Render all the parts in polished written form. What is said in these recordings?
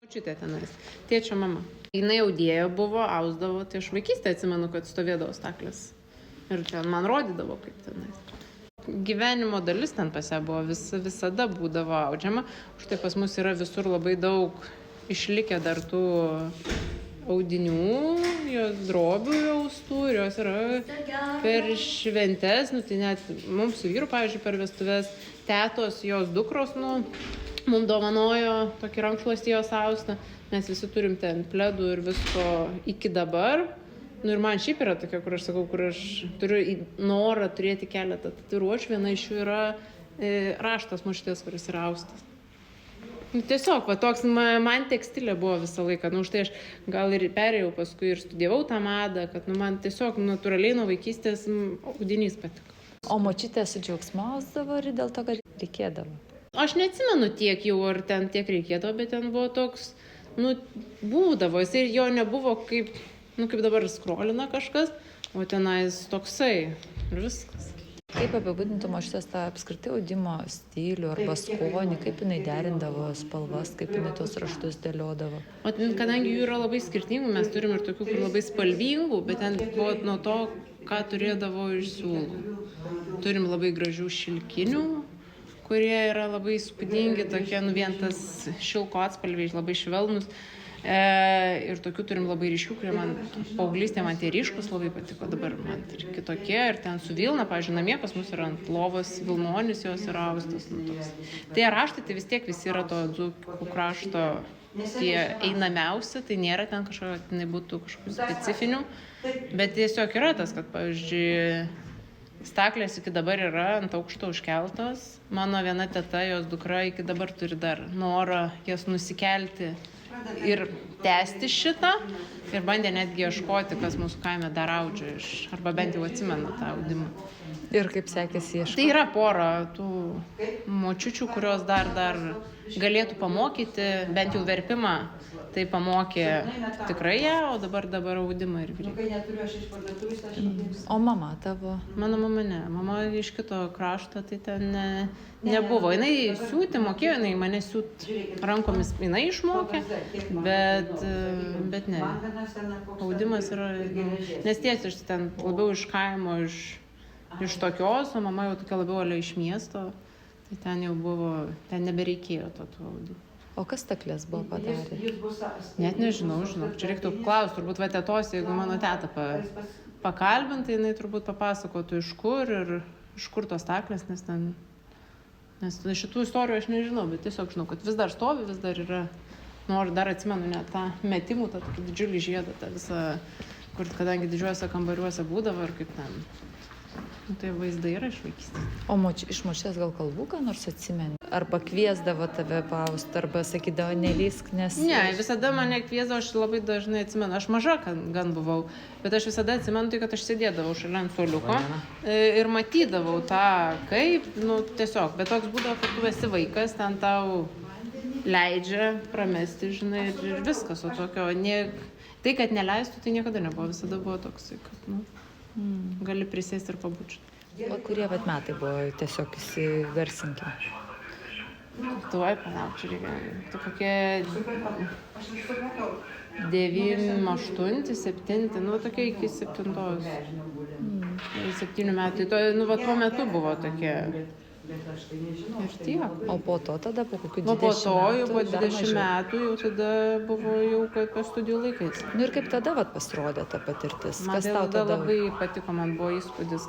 Čiutė tenais, tėčio mama. Jinai audėja buvo, ausdavo, tai aš vaikystę atsimenu, kad stovėdavo staklės. Ir ten man rodydavo, kaip tenais. Gyvenimo dalis ten pas ją buvo, visada būdavo audžiama. Štai pas mus yra visur labai daug išlikę dar tų audinių, jos drobių austų ir jos yra per šventes, tai net mums su vyru, pavyzdžiui, per vestuves tetos, jos dukros, mums dovanojo tokį rankšluostį jos austą. Mes visi turim ten pledų ir visko iki dabar. Ir man šiaip yra tokia, kur aš sakau, kur aš turiu norą turėti keletą tatuiruočių. Viena iš jų yra raštas močiutės, kuris yra austas. Tiesiog, toks man tekstilė buvo visą laiką. Štai aš gal ir perėjau paskui ir studijavau tą madą, kad man tiesiog natūraliai nuo vaikystės audinys patiko. O močiutė su džiaugsmu ausdavo ir dėl to, kad reikėdavo? Aš neatsimenu tiek jau, ar ten tiek reikėdavo, bet ten buvo toks, būdavo. Jis ir jo nebuvo kaip dabar skrolina kažkas, o tenais toksai ir viskas. Kaip apibūdintų močiutės tą apskritai audimo stilių arba skonį, kaip jinai derindavo spalvas, kaip jinai tos raštus dėliodavo? O kadangi jų yra labai skirtingų, mes turim ir tokių, kur labai spalvingų, bet ten buvo nuo to, ką turėdavo iš siūlų. Turim labai gražių šilkinių, kurie yra labai įspūdingi, tokie, vien tas šilko atspalviai labai švelnus. Ir tokių turim labai ryškių, kurie man paauglystėje man tie ryškus labai patiko, dabar man kitokie. Ir ten su vilna, pavyzdžiui, namie pas mus yra ant lovos vilnonis, jos yra austas. Tie raštai, tai vis tiek visi yra to dzūkų krašto tie einamiausi, tai nėra ten kažkokio, tai būtų kažkokių specifinių, bet tiesiog yra tas, kad, pavyzdžiui, staklės iki dabar yra ant aukšto užkeltos. Mano viena teta, jos dukra iki dabar turi dar norą jas nusikelti ir tęsti šitą. Ir bandė netgi ieškoti, kas mūsų kaime dar audžia, arba bent jau atsimena tą audimą. Ir kaip sekėsi ieškoti? Tai yra pora tų močiučių, kurios dar galėtų pamokyti, bent jau verpimą. Tai pamokė tikrai ją, o dabar audimą ir vyriai. O mama tavo? Mano mama ne. Mama iš kito krašto, tai ten nebuvo. Jinai siūti mokėjo, jinai mane siūti rankomis, jinai išmokė, bet ne. Audimas yra, nes tiesiog ten labiau iš kaimo, iš tokios, o mama jau tokia labiau iš miesto, tai ten jau buvo, ten nebereikėjo to audimo. O kas staklės buvo padarę? Net nežinau, čia reiktų klausti, turbūt tetos, jeigu mano tetą pakalbinti, jinai turbūt papasakotų iš kur tos staklės, nes šitų istorijų aš nežinau, bet tiesiog žinau, kad vis dar stovi, vis dar yra, dar atsimenu net tą metimų, tą tokį didžiulį žiedą, tą visą, kur kadangi didžiuose kambariuose būdavo ir kaip ten. Tai vaizdai yra iš vaikystės. O iš močiutės gal kalbų, ką nors atsimeni? Arba kviesdavo tave paust, arba sakydavo nelysk, nes... Ne, visada mane kviesdavo, aš labai dažnai atsimenu. Aš maža gan buvau, bet aš visada atsimenu tai, kad aš sėdėdavau šalia ant suoliuko ir matydavau tą kaip, tiesiog. Bet toks būdavo, kad tu esi vaikas, ten tau leidžia pramesti, žinai, ir viskas. O tokio, tai, kad neleistų, tai niekada nebuvo. Visada buvo toks, kad, gali prisėsti ir pabučiuoti. O kurie metai buvo tiesiog įsigarsinti? Tuoj, palauk, čia reikia. Tai kokie 9, 8, 7, tokie iki 7 metų. Tuo metu buvo tokie. Ir tiek. O po to tada, po kokių 20 metų? Po to jau po 20 metų jau tada buvo jau kaip studijų laikais. Ir kaip tada pasirodė ta patirtis? Man tada labai patiko, man buvo įspūdis,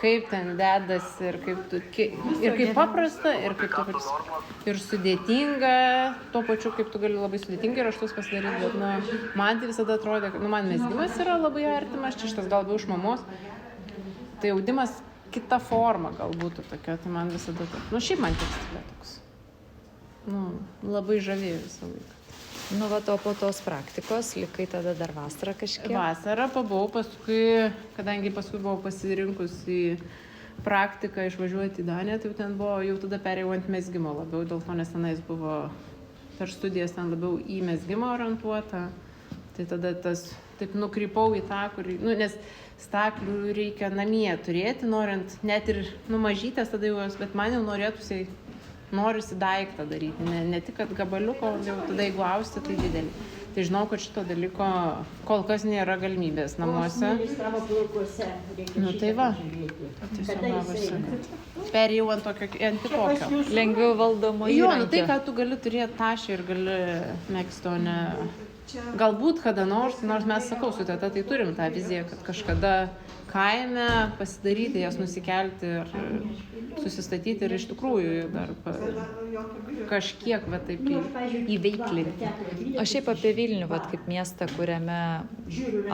kaip ten dedasi ir kaip paprasta, ir kaip to pačiu ir sudėtinga, tuo pačiu kaip tu gali labai sudėtingai raštus pasidaryti, bet man tai visada atrodė, kad man mezgimas yra labai artimas, čia šitas gal labiau iš mamos, tai audimas kita forma gal būtų tokia, tai man visada taip. Šiaip man tekstilė toks. Labai žavėjo visą laiką. O po tos praktikos likai tada dar vasarą kažkiek? Vasarą pabuvau, paskui, kadangi paskui buvau pasirinkus į praktiką išvažiuoti į Daniją, tai ten buvo, jau tada perėjau ant mezgimo labiau, dėl to nes tenais buvo per studijas ten labiau į mezgimą orientuota. Tai tada taip nukrypau į tą, nes staklių reikia namie turėti, norint, net ir mažytės tada jau jos, bet man jau norėtųsi norisi daiktą daryti, ne tik, kad gabaliuko, jau tada jeigu austi, tai didelį. Tai žinau, kad šito dalyko kol kas nėra galimybės namuose. Nu tai va, tiesiog gavosi. Perėjau ant kitokio. Lengviau valdomo Jo, nu tai, įrankio. kad tu gali turėti tašį ir gali megzti, o ne... Galbūt kada nors mes sakau su teta, tai turim tą viziją, kad kažkada kaime pasidaryti, jas nusikelti ir susistatyti ir iš tikrųjų dar kažkiek va taip įveiklinti. O šiaip apie Vilnių, vat, kaip miestą, kuriame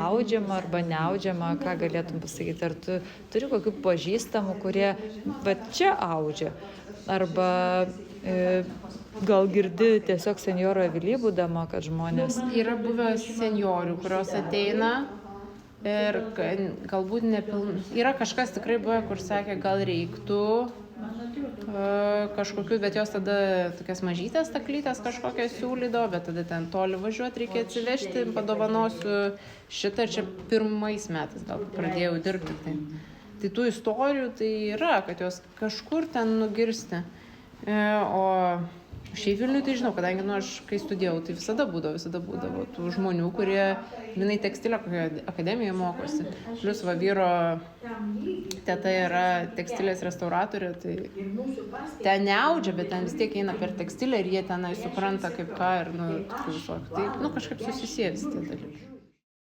audžiama arba neaudžiama, ką galėtum pasakyti? Ar tu turi kokių pažįstamų, kurie va čia audžia? Arba gal girdi tiesiog senjoro avily būdama, kad žmonės... Yra buvę senjorių, kurios ateina ir galbūt yra kažkas tikrai buvę, kur sakė, gal reiktų kažkokių, bet jos tada tokias mažytės staklytės kažkokias siūlydavo, bet tada ten toli važiuoti reikia atsivežti, padovanosiu šitą, čia pirmais metais gal pradėjau dirbti. Tai tų istorijų tai yra, kad jos kažkur ten nugirsti. O šiaip Vilniui tai žinau, kadangi aš kai studijavau, tai visada būdavo tų žmonių, kurie vienai tekstilio akademijoje mokosi. Plius va vyro teta yra tekstilės restauratorė, tai ten neaudžia, bet ten vis tiek eina per tekstilę ir jie tenai supranta kaip ką ir visokių. Tai kažkaip susisievis tie dalykai.